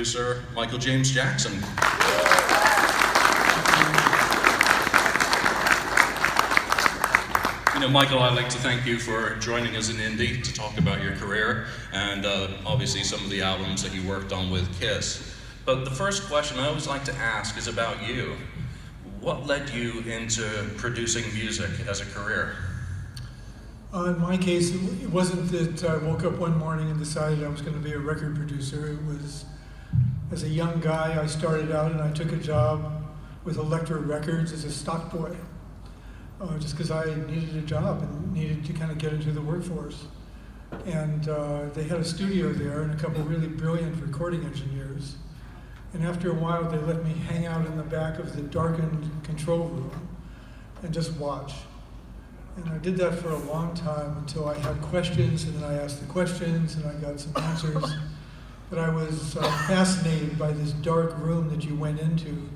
producer, Michael James Jackson. You know, Michael, I'd like to thank you for joining us in Indy to talk about your career and obviously some of the albums that you worked on with KISS. But the first question I always like to ask is about you. What led you into producing music as a career? In my case, it wasn't that I woke up one morning and decided I was going to be a record producer. It was, as a young guy, I started out and I took a job with Elektra Records as a stock boy, just because I needed a job and needed to kind of get into the workforce. And they had a studio there and a couple of really brilliant recording engineers. And after a while, they let me hang out in the back of the darkened control room and just watch. And I did that for a long time until I had questions, and then I asked the questions, and I got some answers. But I was fascinated by this dark room that you went into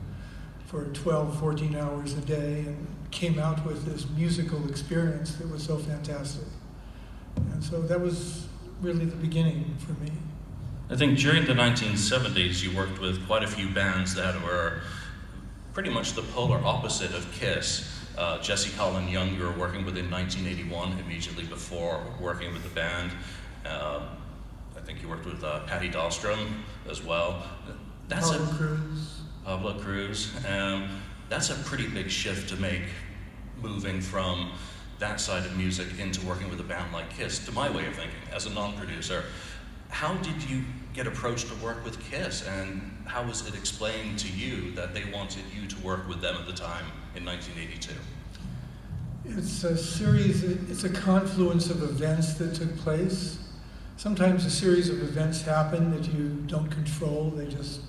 for 12, 14 hours a day, and came out with this musical experience that was so fantastic. And so that was really the beginning for me. I think during the 1970s, you worked with quite a few bands that were pretty much the polar opposite of KISS. Jesse Colin Young, you were working with in 1981, immediately before working with the band. I think you worked with Patty Dahlstrom as well. Pablo Cruz. That's a pretty big shift to make, moving from that side of music into working with a band like KISS, to my way of thinking, as a non-producer. How did you get approached to work with KISS, and how was it explained to you that they wanted you to work with them at the time in 1982? It's a confluence of events that took place. Sometimes a series of events happen that you don't control. They just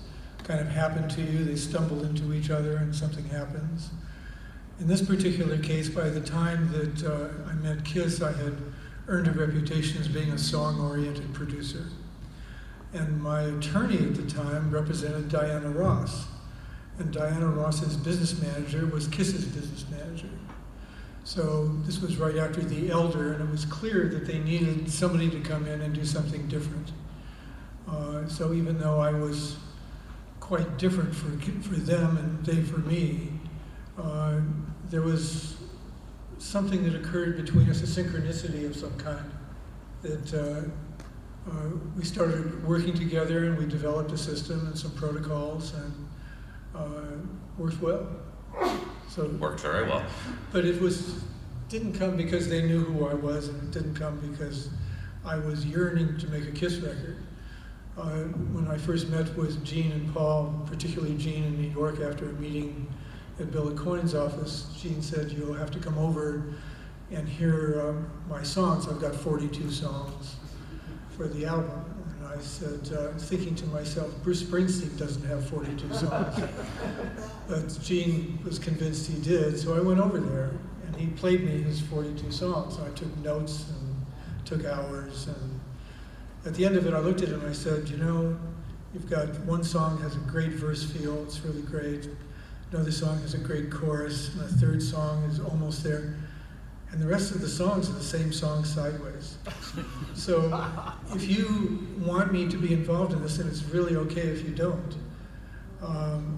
kind of happen to you. They stumble into each other and something happens. In this particular case, by the time that I met KISS, I had earned a reputation as being a song-oriented producer. And my attorney at the time represented Diana Ross. And Diana Ross's business manager was KISS's business manager. So this was right after The Elder, and it was clear that they needed somebody to come in and do something different. So even though I was quite different for them and they for me, there was something that occurred between us, a synchronicity of some kind, that we started working together and we developed a system and some protocols, and worked well. So worked very well. But it didn't come because they knew who I was, and it didn't come because I was yearning to make a KISS record. When I first met with Gene and Paul, particularly Gene in New York after a meeting at Bill Aucoin's office, Gene said, "You'll have to come over and hear my songs. I've got 42 songs for the album." And I said, thinking to myself, Bruce Springsteen doesn't have 42 songs. But Gene was convinced he did, so I went over there, and he played me his 42 songs. I took notes and took hours, and at the end of it, I looked at him and I said, "You know, you've got one song has a great verse feel, it's really great. Another song has a great chorus, and a third song is almost there. And the rest of the songs are the same song sideways. So if you want me to be involved in this, and it's really okay if you don't,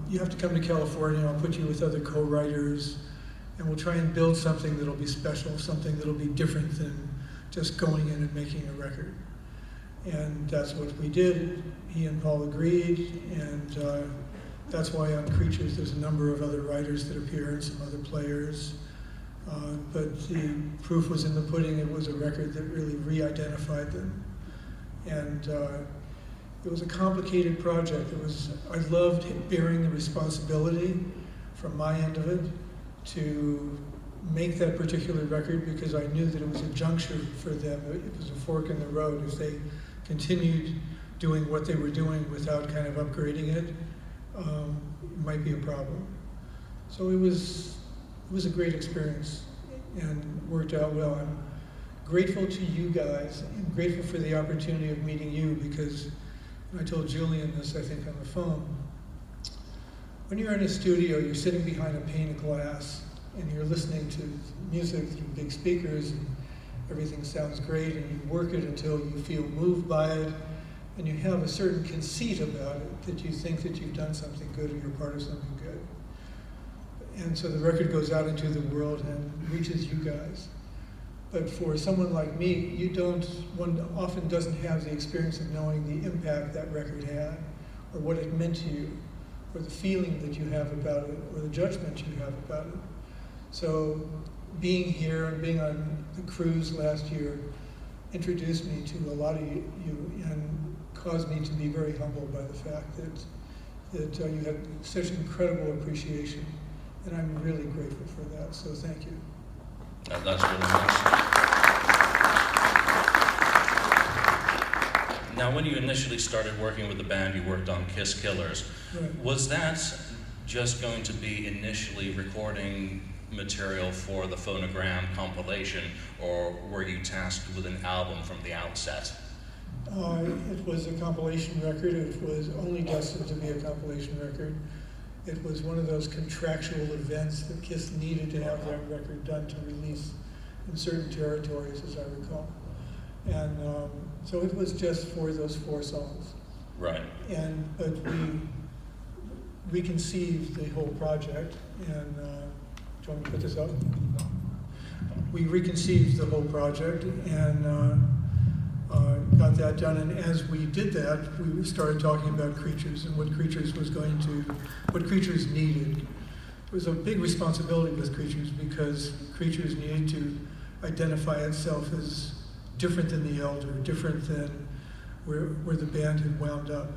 you have to come to California, I'll put you with other co-writers, and we'll try and build something that'll be special, something that'll be different than just going in and making a record." And that's what we did. He and Paul agreed, and that's why on Creatures there's a number of other writers that appear and some other players. But the proof was in the pudding. It was a record that really re-identified them. And it was a complicated project. I loved bearing the responsibility from my end of it to make that particular record, because I knew that it was a juncture for them. It was a fork in the road. If they continued doing what they were doing without kind of upgrading it, it might be a problem. So it was a great experience and worked out well. I'm grateful to you guys. I'm grateful for the opportunity of meeting you, because I told Julian this, I think, on the phone. When you're in a studio, you're sitting behind a pane of glass and you're listening to music through big speakers, and everything sounds great, and you work it until you feel moved by it, and you have a certain conceit about it, that you think that you've done something good or you're part of something good. And so the record goes out into the world and reaches you guys. But for someone like me, one often doesn't have the experience of knowing the impact that record had, or what it meant to you, or the feeling that you have about it, or the judgment you have about it. So being here and being on the cruise last year introduced me to a lot of you and caused me to be very humbled by the fact that you had such incredible appreciation. And I'm really grateful for that, so thank you. That's really nice. Now, when you initially started working with the band, you worked on Kiss Killers. Right. Was that just going to be initially recording material for the phonogram compilation, or were you tasked with an album from the outset? It was a compilation record. It was only destined to be a compilation record. It was one of those contractual events that Kiss needed to have that record done to release in certain territories, as I recall. And so it was just for those 4 songs. Right. But we reconceived the whole project, and do you want me to put this up? We reconceived the whole project and got that done. And as we did that, we started talking about Creatures and what Creatures needed. It was a big responsibility with Creatures because Creatures needed to identify itself as different than the Elder, different than where the band had wound up.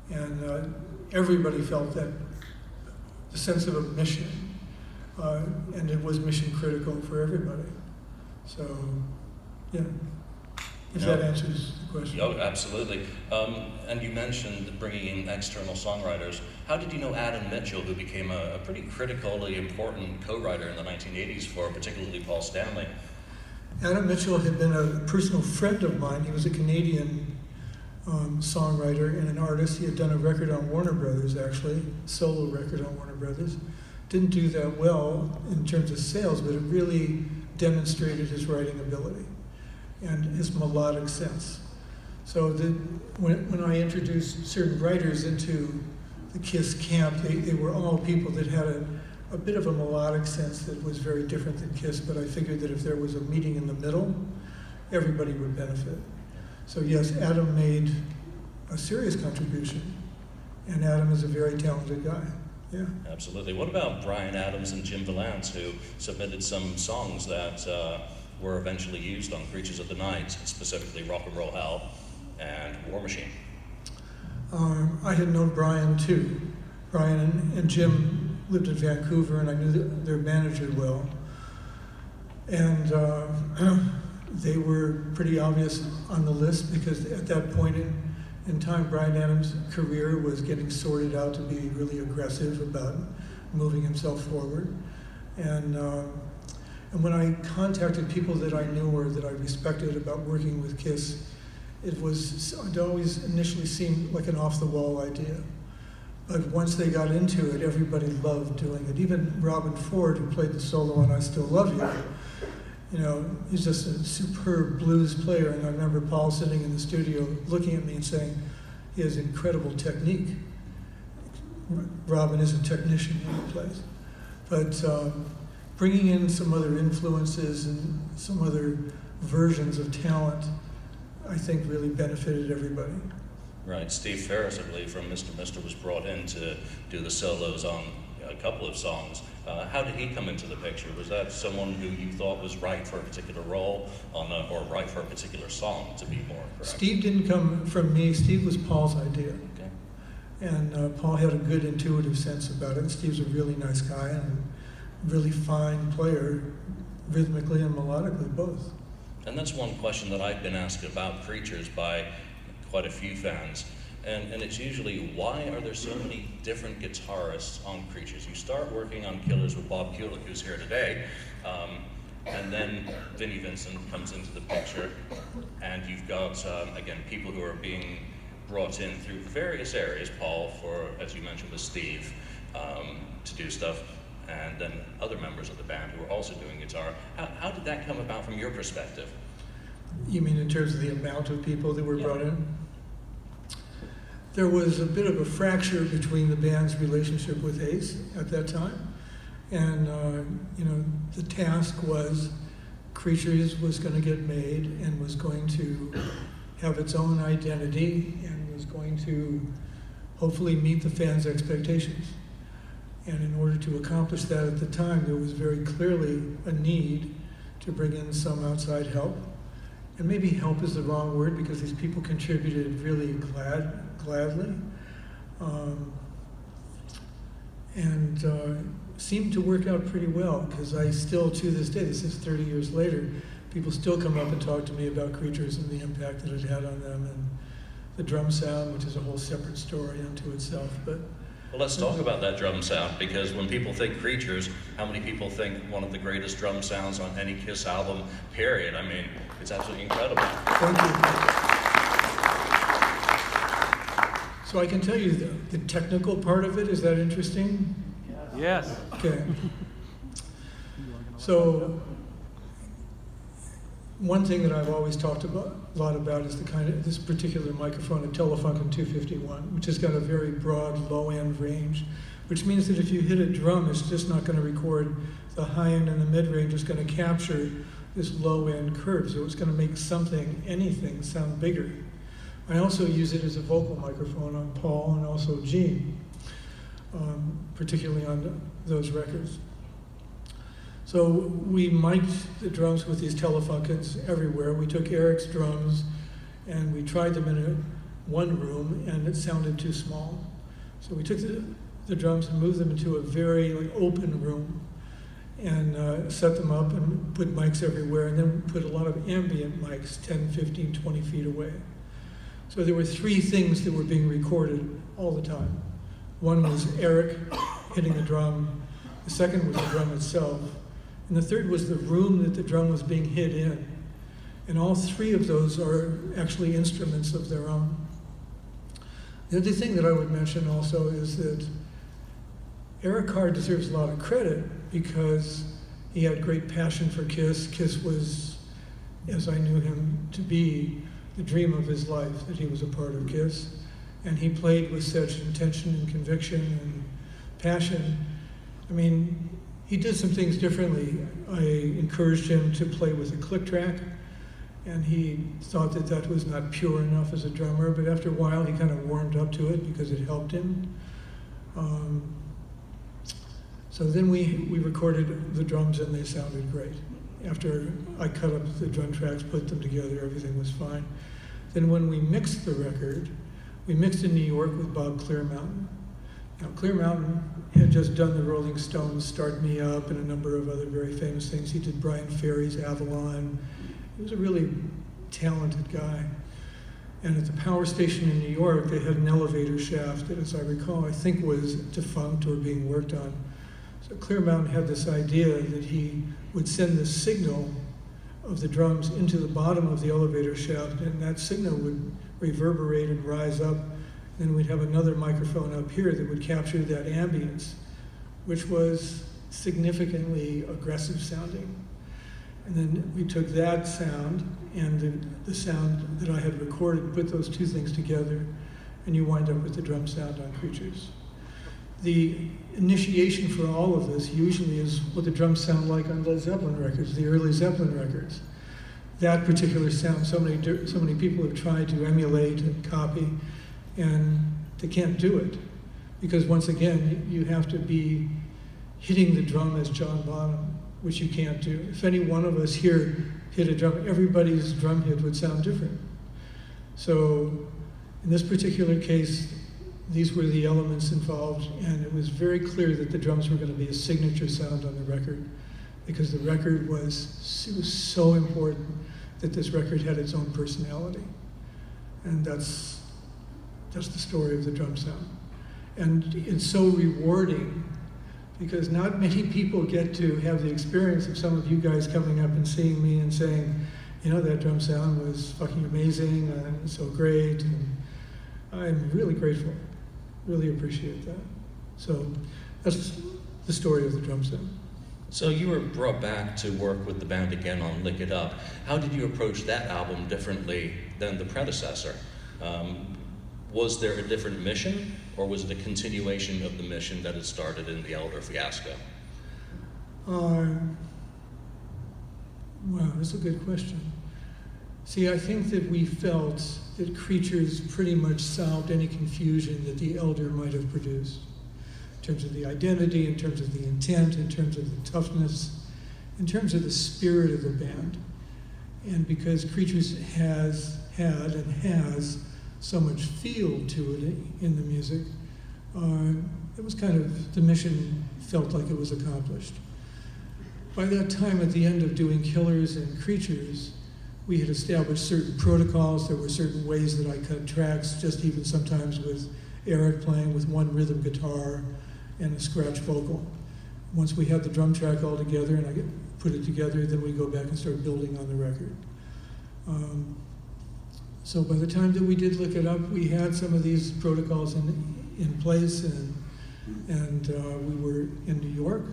And everybody felt that the sense of a mission, and it was mission critical for everybody. So, yeah. If that answers the question. Oh, absolutely. And you mentioned bringing in external songwriters. How did you know Adam Mitchell, who became a pretty critically important co-writer in the 1980s for particularly Paul Stanley? Adam Mitchell had been a personal friend of mine. He was a Canadian songwriter and an artist. He had done a record on Warner Brothers, actually, solo record on Warner Brothers. Didn't do that well in terms of sales, but it really demonstrated his writing ability and his melodic sense. So when I introduced certain writers into the Kiss camp, they were all people that had a bit of a melodic sense that was very different than Kiss, but I figured that if there was a meeting in the middle, everybody would benefit. So yes, Adam made a serious contribution, and Adam is a very talented guy. Yeah. Absolutely. What about Bryan Adams and Jim Vallance, who submitted some songs that were eventually used on Creatures of the Night, specifically Rock and Roll Hell and War Machine? I had known Bryan too. Bryan and Jim lived in Vancouver, and I knew their manager well. And they were pretty obvious on the list because at that point in time, Bryan Adams' career was getting sorted out to be really aggressive about moving himself forward. And when I contacted people that I knew or that I respected about working with Kiss, it always initially seemed like an off-the-wall idea. But once they got into it, everybody loved doing it. Even Robin Ford, who played the solo on I Still Love You, he's just a superb blues player. And I remember Paul sitting in the studio looking at me and saying, he has incredible technique. Robin is a technician when he plays. But bringing in some other influences and some other versions of talent, I think really benefited everybody. Right. Steve Farris, I believe, from Mr. Mister was brought in to do the solos on a couple of songs. How did he come into the picture? Was that someone who you thought was right for a particular role or right for a particular song, to be more correct? Steve didn't come from me. Steve was Paul's idea. Okay. And Paul had a good intuitive sense about it. Steve's a really nice guy and really fine player, rhythmically and melodically both. And that's one question that I've been asked about Creatures by quite a few fans. And it's usually, why are there so many different guitarists on Creatures? You start working on Killers with Bob Kulick, who's here today, and then Vinnie Vincent comes into the picture, and you've got, again, people who are being brought in through various areas, Paul, for, as you mentioned, with Steve, to do stuff, and then other members of the band who are also doing guitar. How did that come about from your perspective? You mean in terms of the amount of people that were brought in? there was a bit of a fracture between the band's relationship with Ace at that time. And, the task was Creatures was going to get made and was going to have its own identity and was going to hopefully meet the fans' expectations. And in order to accomplish that at the time, there was very clearly a need to bring in some outside help. And maybe help is the wrong word because these people contributed really gladly. Seemed to work out pretty well because I still, to this day, this is 30 years later, people still come up and talk to me about Creatures and the impact that it had on them, and the drum sound, which is a whole separate story unto itself. But well, let's talk about that drum sound, because when people think Creatures, how many people think one of the greatest drum sounds on any Kiss album, period? I mean, it's absolutely incredible. Thank you. So I can tell you the technical part of it. Is that interesting? Yes. Okay. So one thing that I've always talked a lot about is this particular microphone, a Telefunken 251, which has got a very broad low-end range, which means that if you hit a drum, it's just not going to record the high end and the mid-range. It's going to capture this low-end curve, so it's going to make anything sound bigger. I also use it as a vocal microphone on Paul and also Gene, particularly on those records. So we mic'd the drums with these Telefunkens everywhere. We took Eric's drums and we tried them in one room, and it sounded too small. So we took the drums and moved them into a very open room and set them up and put mics everywhere, and then put a lot of ambient mics 10, 15, 20 feet away. So there were three things that were being recorded all the time. One was Eric hitting the drum. The second was the drum itself. And the third was the room that the drum was being hit in. And all three of those are actually instruments of their own. The other thing that I would mention also is that Eric Carr deserves a lot of credit because he had great passion for Kiss. Kiss was, as I knew him to be, the dream of his life, that he was a part of Kiss. And he played with such intention and conviction and passion. I mean, he did some things differently. I encouraged him to play with a click track, and he thought that that was not pure enough as a drummer, but after a while he kind of warmed up to it because it helped him. So then we recorded the drums and they sounded great. After I cut up the drum tracks, put them together, everything was fine. Then when we mixed the record, we mixed in New York with Bob Clearmountain. Now, Clearmountain had just done the Rolling Stones' Start Me Up and a number of other very famous things. He did Bryan Ferry's Avalon. He was a really talented guy. And at the power station in New York, they had an elevator shaft that, as I recall, I think was defunct or being worked on. So Clearmountain had this idea that he would send the signal of the drums into the bottom of the elevator shaft, and that signal would reverberate and rise up. Then we'd have another microphone up here that would capture that ambience, which was significantly aggressive sounding. And then we took that sound and the sound that I had recorded, put those two things together, and you wind up with the drum sound on Creatures. The initiation for all of this usually is what the drums sound like on Led Zeppelin records, the early Zeppelin records. That particular sound, so many people have tried to emulate and copy, and they can't do it. Because once again, you have to be hitting the drum as John Bonham, which you can't do. If any one of us here hit a drum, everybody's drum hit would sound different. So in this particular case, these were the elements involved, and it was very clear that the drums were going to be a signature sound on the record, because the record was so important that this record had its own personality. And that's the story of the drum sound. And it's so rewarding because not many people get to have the experience of some of you guys coming up and seeing me and saying, you know, that drum sound was fucking amazing and so great. And I'm really grateful, really appreciate that. So that's the story of the drum sound. So you were brought back to work with the band again on Lick It Up. How did you approach that album differently than the predecessor? Was there a different mission, or was it a continuation of the mission that had started in the Elder fiasco? Wow, that's a good question. See, I think that we felt that Creatures pretty much solved any confusion that the Elder might have produced, in terms of the identity, in terms of the intent, in terms of the toughness, in terms of the spirit of the band. And because Creatures has had and has so much feel to it in the music, it was kind of, the mission felt like it was accomplished. By that time, at the end of doing Killers and Creatures, we had established certain protocols. There were certain ways that I cut tracks, just even sometimes with Eric playing with one rhythm guitar and a scratch vocal. Once we had the drum track all together and I put it together, then we go back and start building on the record. So by the time that we did look it up, we had some of these protocols in place, and we were in New York,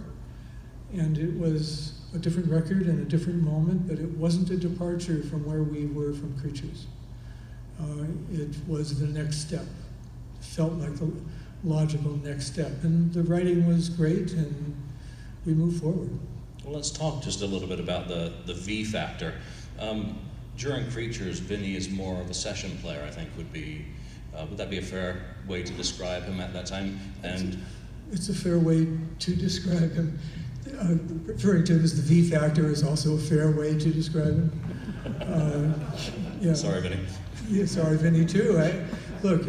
and it was a different record and a different moment, but it wasn't a departure from where we were from Creatures. It was the next step. It felt like the logical next step, and the writing was great, and we moved forward. Well, let's talk just a little bit about the V factor. During Creatures, Vinnie is more of a session player, I think would that be a fair way to describe him at that time? And it's a fair way to describe him. Referring to him as the V factor is also a fair way to describe him. Yeah. Sorry, Vinnie. Yeah, sorry, Vinnie, too. Look,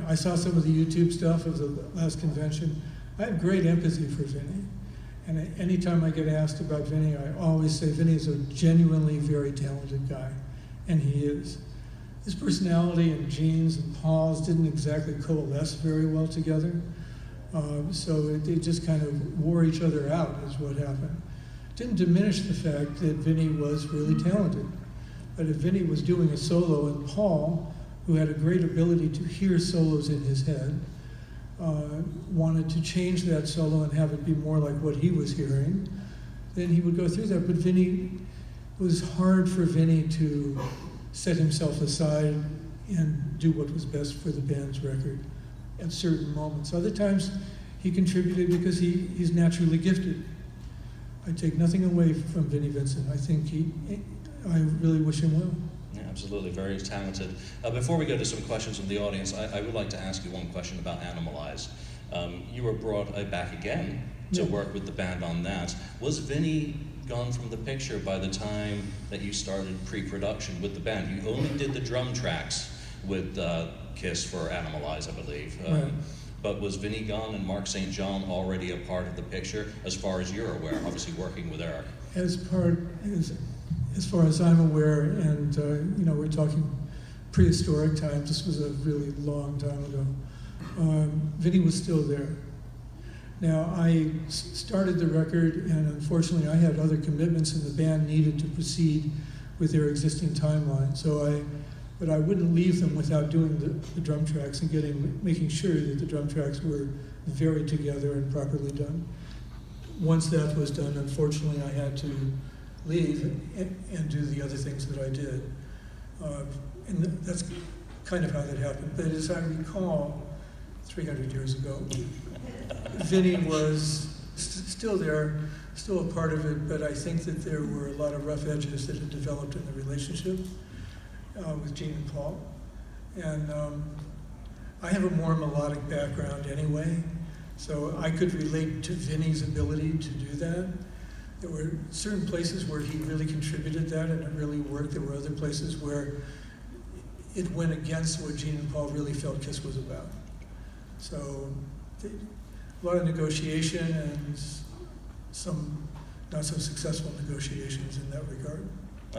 I saw some of the YouTube stuff of the last convention. I have great empathy for Vinnie. And anytime I get asked about Vinnie, I always say Vinnie is a genuinely very talented guy. And he is. His personality and Gene's and Paul's didn't exactly coalesce very well together. So they just kind of wore each other out is what happened. Didn't diminish the fact that Vinnie was really talented. But if Vinnie was doing a solo and Paul, who had a great ability to hear solos in his head, wanted to change that solo and have it be more like what he was hearing, then he would go through that. But Vinnie, it was hard for Vinnie to set himself aside and do what was best for the band's record at certain moments. Other times, he contributed because he's naturally gifted. I take nothing away from Vinnie Vincent. I think I really wish him well. Yeah, absolutely, very talented. Before we go to some questions from the audience, I would like to ask you one question about Animalize. You were brought back again to work with the band on that. Was Vinnie gone from the picture by the time that you started pre-production with the band? You only did the drum tracks with Kiss for Animalize, I believe. Right. But was Vinnie gone and Mark St. John already a part of the picture, as far as you're aware, obviously working with Eric? As far as I'm aware, and we're talking prehistoric times, this was a really long time ago, Vinnie was still there. Now, I started the record, and unfortunately I had other commitments, and the band needed to proceed with their existing timeline. But I wouldn't leave them without doing the drum tracks and making sure that the drum tracks were very together and properly done. Once that was done, unfortunately, I had to leave and do the other things that I did. And that's kind of how that happened. But as I recall, 300 years ago, Vinnie was still there, still a part of it, but I think that there were a lot of rough edges that had developed in the relationship with Gene and Paul. And I have a more melodic background anyway, so I could relate to Vinnie's ability to do that. There were certain places where he really contributed that and it really worked. There were other places where it went against what Gene and Paul really felt Kiss was about. So a lot of negotiation and some not so successful negotiations in that regard.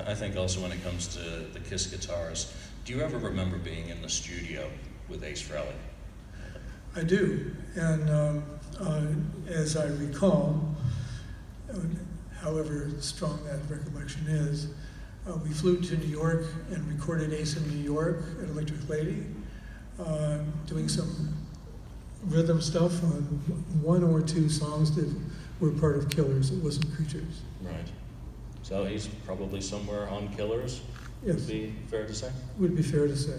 I think also when it comes to the Kiss guitars, do you ever remember being in the studio with Ace Frehley? I do, and as I recall, however strong that recollection is, we flew to New York and recorded Ace in New York at Electric Lady, doing some rhythm stuff on one or two songs that were part of Killers. It wasn't Creatures. Right. So he's probably somewhere on Killers, Yes. would be fair to say? Would be fair to say.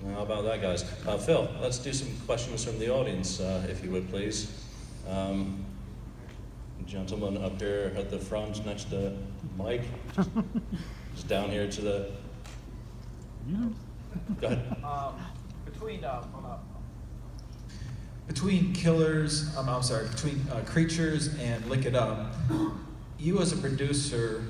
How about that, guys? Phil, let's do some questions from the audience, if you would, please. Gentleman up here at the front next to Mike. Just down here to the... Go ahead. Between Creatures and Lick It Up, you as a producer,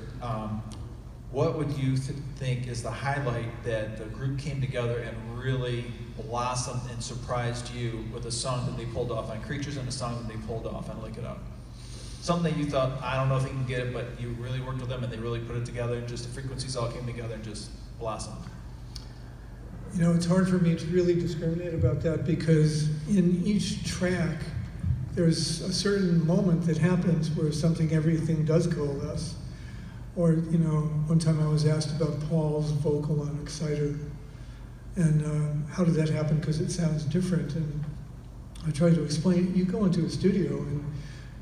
what would you think is the highlight that the group came together and really blossomed and surprised you with a song that they pulled off on Creatures and a song that they pulled off on Lick It Up? Something that you thought, I don't know if you can get it, but you really worked with them and they really put it together and just the frequencies all came together and just blossomed. You know, it's hard for me to really discriminate about that because in each track, there's a certain moment that happens where everything does coalesce. Or, you know, one time I was asked about Paul's vocal on Exciter and how did that happen because it sounds different. And I tried to explain, you go into a studio and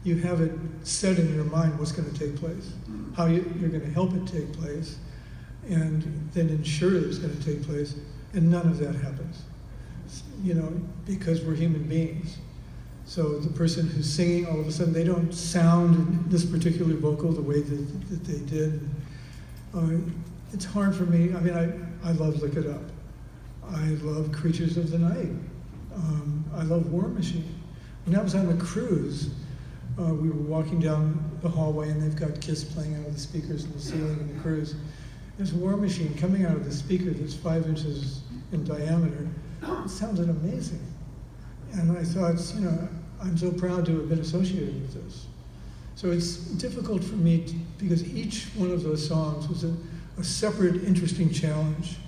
you have it set in your mind what's going to take place, how you're going to help it take place, and then ensure that it's going to take place. And none of that happens, you know, because we're human beings. So the person who's singing, all of a sudden, they don't sound in this particular vocal the way that they did. It's hard for me. I mean, I love Lick It Up. I love Creatures of the Night. I love War Machine. When I was on the cruise, we were walking down the hallway, and they've got Kiss playing out of the speakers in the ceiling in the cruise. There's a War Machine coming out of the speaker that's 5 inches in diameter. It sounded amazing. And I thought, you know, I'm so proud to have been associated with this. So it's difficult for me because each one of those songs was a separate, interesting challenge.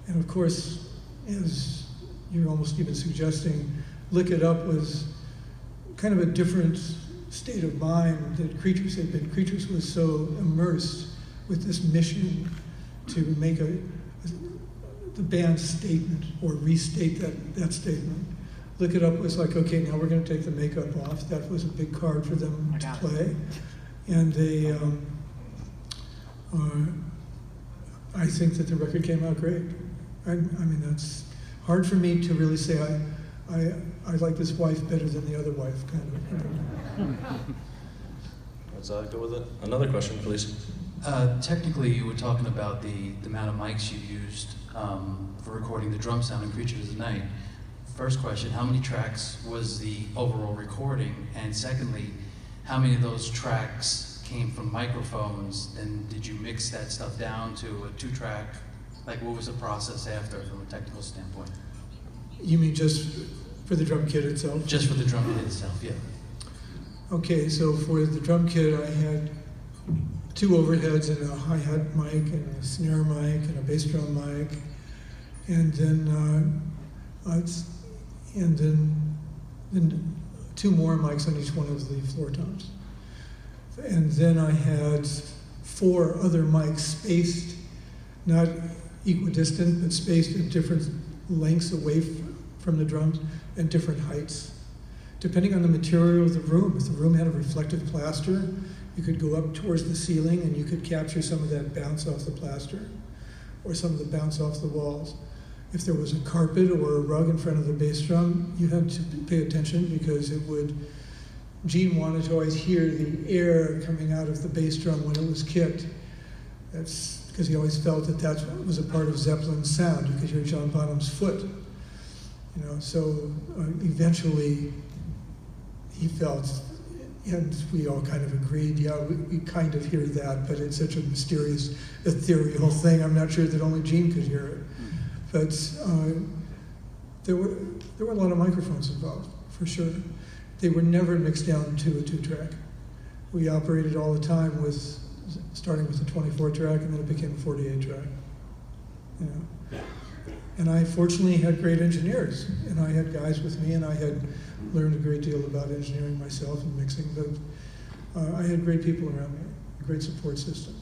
And of course, as you're almost even suggesting, Lick It Up was kind of a different state of mind that Creatures had been. Creatures was so immersed with this mission to make the band's statement or restate that statement. Lick It Up was like, okay, now we're going to take the makeup off. That was a big card for them to play. And they, I think that the record came out great. I mean, that's hard for me to really say I like this wife better than the other wife, kind of. Let's go with it. Another question, please. Technically, you were talking about the amount of mics you used for recording the drum sound in Creatures of the Night. First question, how many tracks was the overall recording? And secondly, how many of those tracks came from microphones? And did you mix that stuff down to a 2-track? Like, what was the process after from a technical standpoint? You mean just for the drum kit itself? Just for the drum kit itself, yeah. Okay, so for the drum kit, I had 2 overheads and a hi-hat mic and a snare mic and a bass drum mic, and then 2 more mics on each one of the floor toms. And then I had 4 other mics spaced, not equidistant, but spaced at different lengths away from the drums and different heights. Depending on the material of the room, if the room had a reflective plaster, you could go up towards the ceiling and you could capture some of that bounce off the plaster or some of the bounce off the walls. If there was a carpet or a rug in front of the bass drum, you had to pay attention because Gene wanted to always hear the air coming out of the bass drum when it was kicked. That's because he always felt that was a part of Zeppelin's sound. You could hear John Bonham's foot. You know, so eventually he felt, and we all kind of agreed, yeah, we kind of hear that, but it's such a mysterious, ethereal thing. I'm not sure that only Gene could hear it. But there were a lot of microphones involved, for sure. They were never mixed down to a 2-track. We operated all the time starting with a 24-track, and then it became a 48-track. You know? And I fortunately had great engineers, and I had guys with me, and I had learned a great deal about engineering myself and mixing, but I had great people around me, a great support system.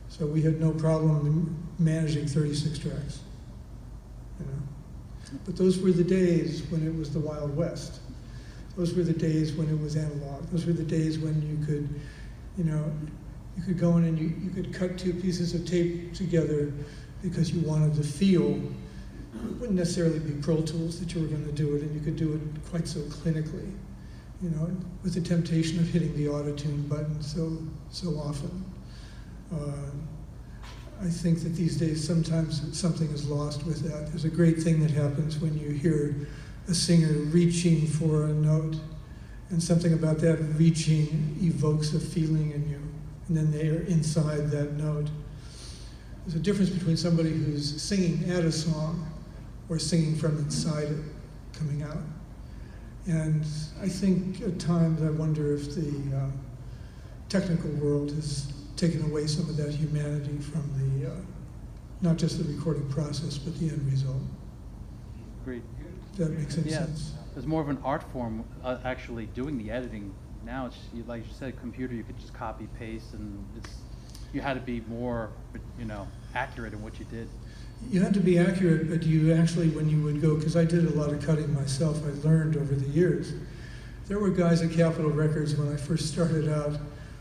So we had no problem managing 36 tracks. You know? But those were the days when it was the Wild West. Those were the days when it was analog. Those were the days when you could, you know, you could go in and you could cut 2 pieces of tape together because you wanted to feel it wouldn't necessarily be Pro Tools that you were going to do it, and you could do it quite so clinically, you know, with the temptation of hitting the auto-tune button so often. I think that these days sometimes something is lost with that. There's a great thing that happens when you hear a singer reaching for a note, and something about that reaching evokes a feeling in you, and then they are inside that note. There's a difference between somebody who's singing at a song or singing from inside it, coming out. And I think at times I wonder if the technical world has taken away some of that humanity from the, not just the recording process, but the end result. Agreed. Does that make sense? Yeah, there's more of an art form actually doing the editing. Now, it's, like you said, computer, you could just copy, paste, and you had to be more, accurate in what you did. You had to be accurate, but you actually, when you would go, because I did a lot of cutting myself, I learned over the years. There were guys at Capitol Records when I first started out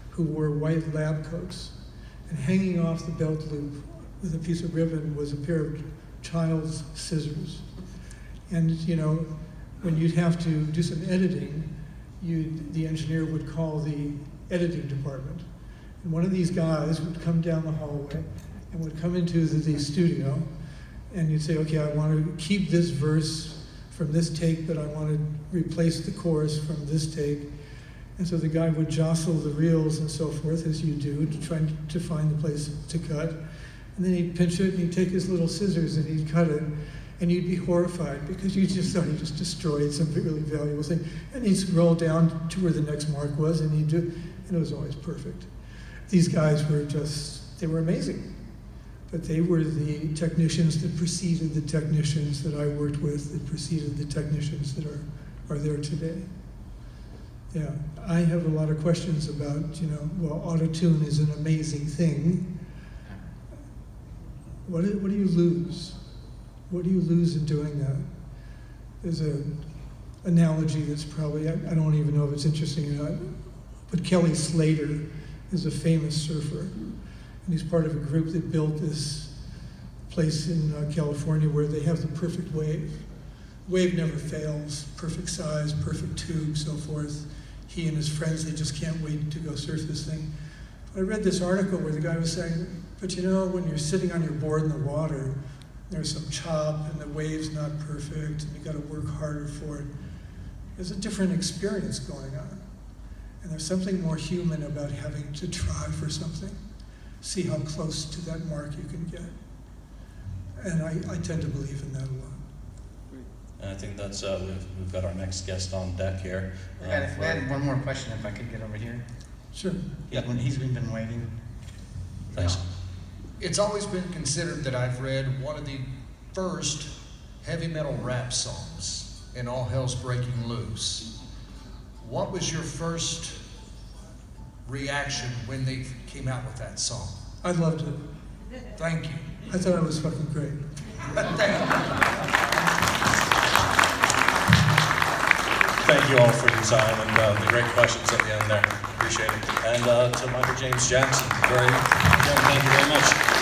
who wore white lab coats, and hanging off the belt loop with a piece of ribbon was a pair of child's scissors. And when you'd have to do some editing, the engineer would call the editing department. And one of these guys would come down the hallway and would come into the studio, and you'd say, okay, I want to keep this verse from this take, but I want to replace the chorus from this take. And so the guy would jostle the reels and so forth, as you do, to try to find the place to cut. And then he'd pinch it, and he'd take his little scissors and he'd cut it. And you'd be horrified because you just thought he just destroyed some really valuable thing. And he'd scroll down to where the next mark was, and he'd do, and it was always perfect. These guys were they were amazing. But they were the technicians that preceded the technicians that I worked with, that preceded the technicians that are there today. Yeah, I have a lot of questions about, well, auto-tune is an amazing thing. What do you lose? What do you lose in doing that? There's an analogy that's probably, I don't even know if it's interesting or not, but Kelly Slater is a famous surfer. And he's part of a group that built this place in California where they have the perfect wave. Wave never fails, perfect size, perfect tube, so forth. He and his friends, they just can't wait to go surf this thing. I read this article where the guy was saying, but when you're sitting on your board in the water, there's some chop and the wave's not perfect and you gotta work harder for it. There's a different experience going on. And there's something more human about having to try for something, see how close to that mark you can get. And I tend to believe in that a lot. And I think that's, we've got our next guest on deck here. I had one more question if I could get over here. Sure. Yeah. He's been waiting. Thanks. It's always been considered that I've read one of the first heavy metal rap songs in All Hell's Breaking Loose. What was your first reaction when they came out with that song? I loved it. Thank you. I thought it was fucking great. Thank you all for your time and the great questions at the end there. Appreciate it. And to Michael James Jackson, thank you very much.